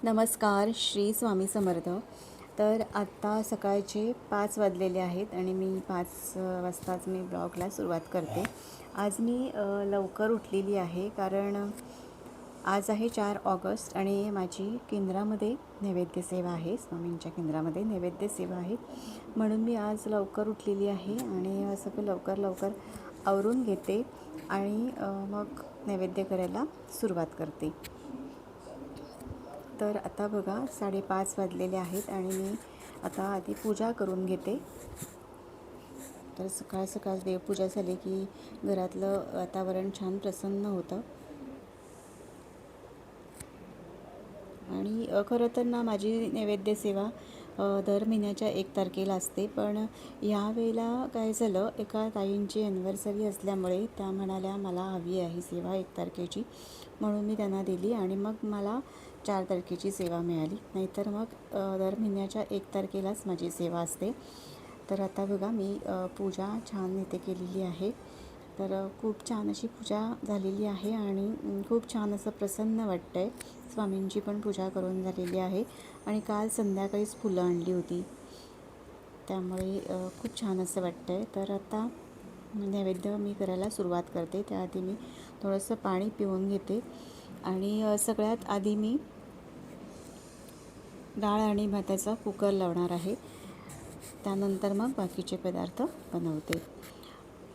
नमस्कार, श्री स्वामी समर्थ. तर आत्ता सकाळचे 5 वाजलेले आहेत आणि मी 5 वाजताच मी ब्लॉगला सुरुवात करते. आज मी लवकर उठलेली आहे कारण आज आहे 4 ऑगस्ट आणि माझी केंद्रामध्ये नैवेद्य सेवा आहे. स्वामींच्या केंद्रामध्ये नैवेद्य सेवा आहे, म्हणून मी आज लवकर उठलेली आहे आणि सगळं लवकर आवरून घेते आणि मग नैवेद्य करायला सुरुवात करते. तर आता बघा 5:30 वाजलेले आहेत आणि मी आता आधी पूजा करून घेते. तर सकाळ देवपूजा झाली की घरातलं वातावरण छान प्रसन्न होतं. आणि खरं तर ना माझी नैवेद्य सेवा दर महिन्याच्या 1 तारखेला असते, पण यावेळेला काय झालं, एका ताईंची ॲनिव्हर्सरी असल्यामुळे त्या म्हणाल्या मला हवी आहे सेवा 1 तारखेची, म्हणून मी त्यांना दिली आणि मग मला 4 तारखेची सेवा मिळाली. नाहीतर मग दर महिन्याच्या 1 तारखेलाच माझी सेवा असते. तर आता बघा मी पूजा छान इथे केलेली आहे. तर खूप छान अशी पूजा झालेली आहे आणि खूप छान असं प्रसन्न वाटतं आहे. स्वामींची पण पूजा करून झालेली आहे आणि काल संध्याकाळीच फुलं आणली होती, त्यामुळे खूप छान असं वाटतं आहे. तर आता नैवेद्य मी करायला सुरुवात करते. त्याआधी मी थोडंसं पाणी पिऊन घेते आणि सगळ्यात आधी मी डाळ आणि भाताचा कुकर लावणार आहे. त्यानंतर मग बाकीचे पदार्थ बनवते.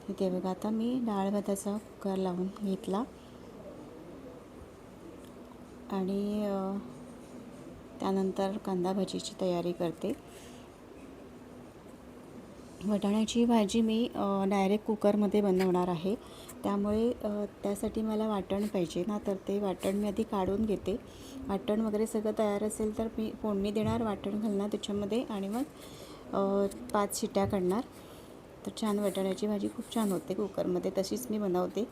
इथे बघा आता मी डाळ भाताचा कुकर लावून घेतला आणि त्यानंतर कांदा भाजीची तयारी करते. वाटाण्याची भाजी मी डायरेक्ट कुकरमध्ये बनवणार आहे, त्यामुळे त्यासाठी मला वाटण पाहिजे ना, तर ते वाटण मी आधी काढून घेते. वाटण वगैरे सगळं तयार असेल तर मी फोडणी देणार, वाटण घालणार त्याच्यामध्ये आणि मग 5 शिट्या काढणार. तर छान वाटाण्याची भाजी खूप छान होते कुकरमध्ये, तशीच मी बनवते.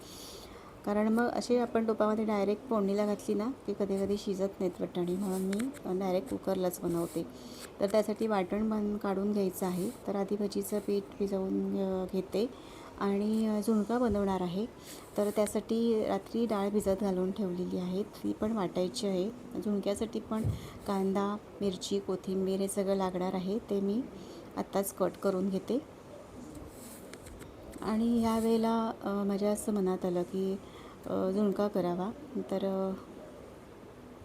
कारण मग असे आपण टोपामध्ये डायरेक्ट फोडणीला घातली ना की कधी शिजत नाहीत वाटाणे, म्हणून मी डायरेक्ट कुकरलाच बनवते. तर त्यासाठी वाटण काढून घ्यायचं आहे. तर आधी भजीचं पीठ भिजवून घेते आणि झुणका बनवणार आहे. तर त्यासाठी रात्री डाळ भिजत घालून ठेवलेली आहे, ती पण वाटायची आहे. झुणक्यासाठी पण कांदा, मिरची, कोथिंबीर हे सगळं लागणार आहे, ते मी आत्ताच कट करून घेते. आणि यावेळेला माझ्या असं मनात आलं की झुणका करावा. तर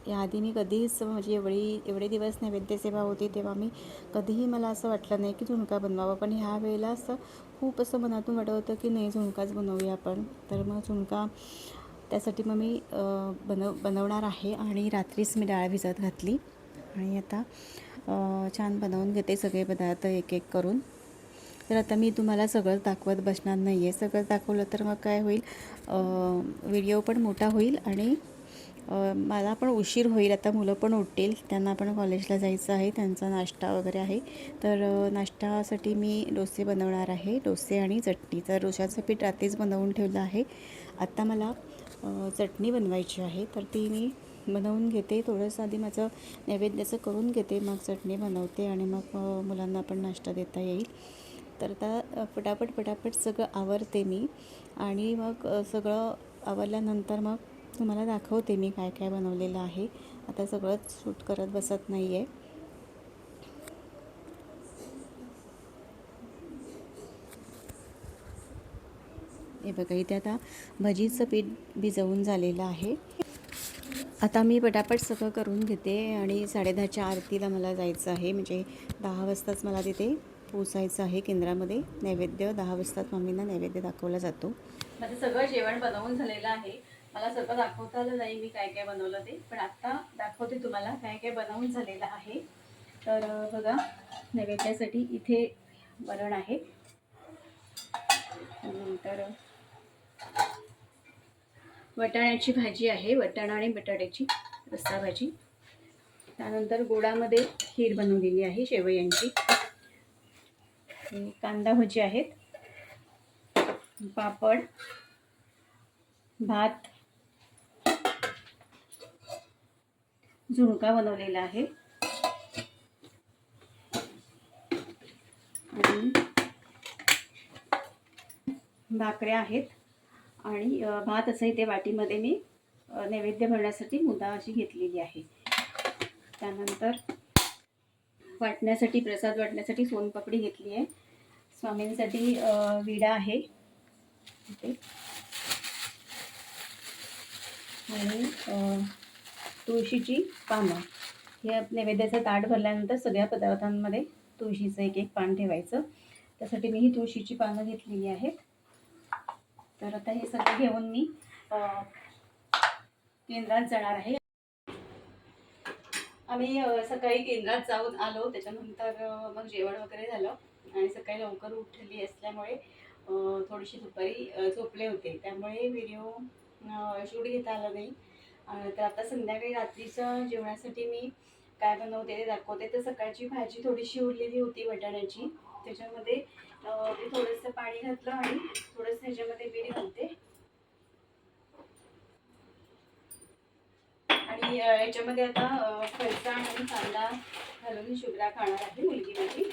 याआधी मी कधीच म्हणजे एवढे दिवस नैवेद्य सेवा होती तेव्हा मी कधीही मला असं वाटलं नाही की झुणका बनवावा, पण ह्या वेळेला असं खूप असं मनातून वाटत होतं की नाही झुणकाच बनवूया आपण. तर मग झुणका त्यासाठी मग मी बनवणार आहे आणि रात्रीच मी डाळ भिजत घातली आणि आता छान बनवून घेते सगळे पदार्थ एक एक करून. तर आता मी तुम्हाला सगळं दाखवत बसणार नाही आहे. सगळं दाखवलं तर मग काय होईल, व्हिडिओ पण मोठा होईल आणि मला पण उशीर होईल. आता मुलं पण उठतील, त्यांना पण कॉलेजला जायचं आहे, त्यांचा नाश्ता वगैरे आहे. तर नाश्त्यासाठी मी डोसे बनवणार आहे, डोसे आणि चटणी. तर डोश्याचं पीठ रात्रीच बनवून ठेवलं आहे. आत्ता मला चटणी बनवायची आहे, तर ती मी बनवून घेते. थोडंसं आधी माझं नैवेद्याचं करून घेते, मग चटणी बनवते आणि मग मुलांना पण नाश्ता देता येईल. तर आता पटापट सगळं आवरते मी आणि मग सगळं आवरल्यानंतर मग तुम्हाला दाखवते मी काय काय बनवलेलं आहे. आता सगळंच शूट करत बसत नाही आहे. हे बघा इथे आता भजीचं पीठ भिजवून झालेलं आहे. आता मी पटापट सगळं करून घेते आणि 10:30च्या आरतीला मला जायचं आहे, म्हणजे 10 वाजताच मला तिथे पोचायचं आहे केंद्रामध्ये. नैवेद्य 10 वाजता स्वामींना नैवेद्य दाखवला जातो. माझं सगळं जेवण बनवून झालेलं आहे. मला सगळं दाखवता आलं नाही मी काय काय बनवलं ते, पण आत्ता दाखवते तुम्हाला काय काय बनवून झालेलं आहे. तर बघा नैवेद्यासाठी इथे वरण आहे, नंतर वाटाण्याची भाजी आहे, वाटाणा आणि बटाट्याची रस्सा भाजी. त्यानंतर गोडामध्ये खीर बनवलेली आहे शेवयांची. कांदा भजी आहेत, पापड, भात, झुणका बनवलेला आहे आणि भाकऱ्या आहेत आणि भात असं इथे वाटीमध्ये मी नैवेद्य भरण्यासाठी मुदा अशी घेतलेली आहे. वाटण्यासाठी, प्रसाद वाटण्यासाठी सोनपापडी घेतली आहे. स्वामींसाठी विडा आहे इथे, आणि तुळशीची पानं. हे नैवेद्याचं ताट भरल्यानंतर सगळ्या पदार्थांमध्ये तुळशीचं एक एक पान ठेवायचं. त्यासाठी मी ही तुळशीची पानं घेतलेली आहेत. तर आता हे सगळं घेऊन मी केंद्रात जाणार आहे. आम्ही सकाळी केंद्रात जाऊन आलो. त्याच्यानंतर मग जेवण वगैरे झालं आणि सकाळी लवकर उठली असल्यामुळे थोडीशी दुपारी झोपले होते, त्यामुळे व्हिडिओ शूट घेता आला नाही. तर आता संध्याकाळी रात्रीच्या जेवणासाठी मी काय बनवते ते दाखवते. तर सकाळची भाजी थोडीशी उरलेली होती वाटाण्याची, त्याच्यामध्ये मी थोडंसं पाणी घातलं आणि थोडंसं ह्याच्यामध्ये मीठ घालते आणि याच्यामध्ये आता फरसाण आणि कांदा घालून शुभ्रा खाणार आहे मुलगी माझी,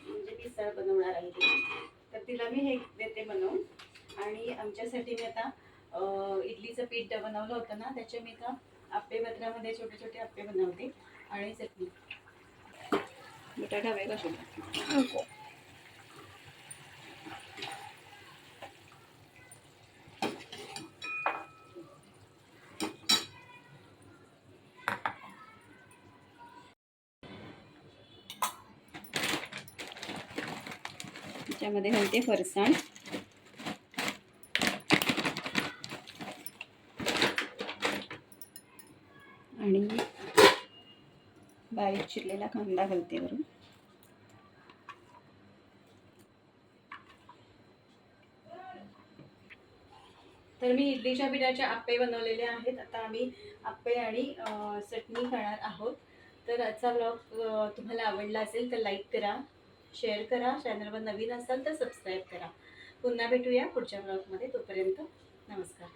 म्हणजे मिसळ बनवणार आहे ती. तर तिला मी हे देते बनवून. आणि आमच्यासाठी मी आता इडलीचं पीठ बनवलं होतं ना, त्याचे मी आता आप्पे पत्रामध्ये छोटे छोटे आप्पे बनवते. आणि चटणी बटाटा हवे का शुभ्रा? त्याच्यामध्ये घालते फरसाण आणि बारीक चिरलेला कांदा घालते वरून. तर मी इडलीच्या पिठाचे आप्पे बनवलेले आहेत. आता आम्ही आप्पे आणि चटणी खाणार आहोत. तर आजचा ब्लॉग तुम्हाला आवडला असेल तर लाईक करा, शेअर करा, चॅनलवर नवीन असाल तर सबस्क्राईब करा. पुन्हा भेटूया पुढच्या ब्लॉगमध्ये. तोपर्यंत नमस्कार.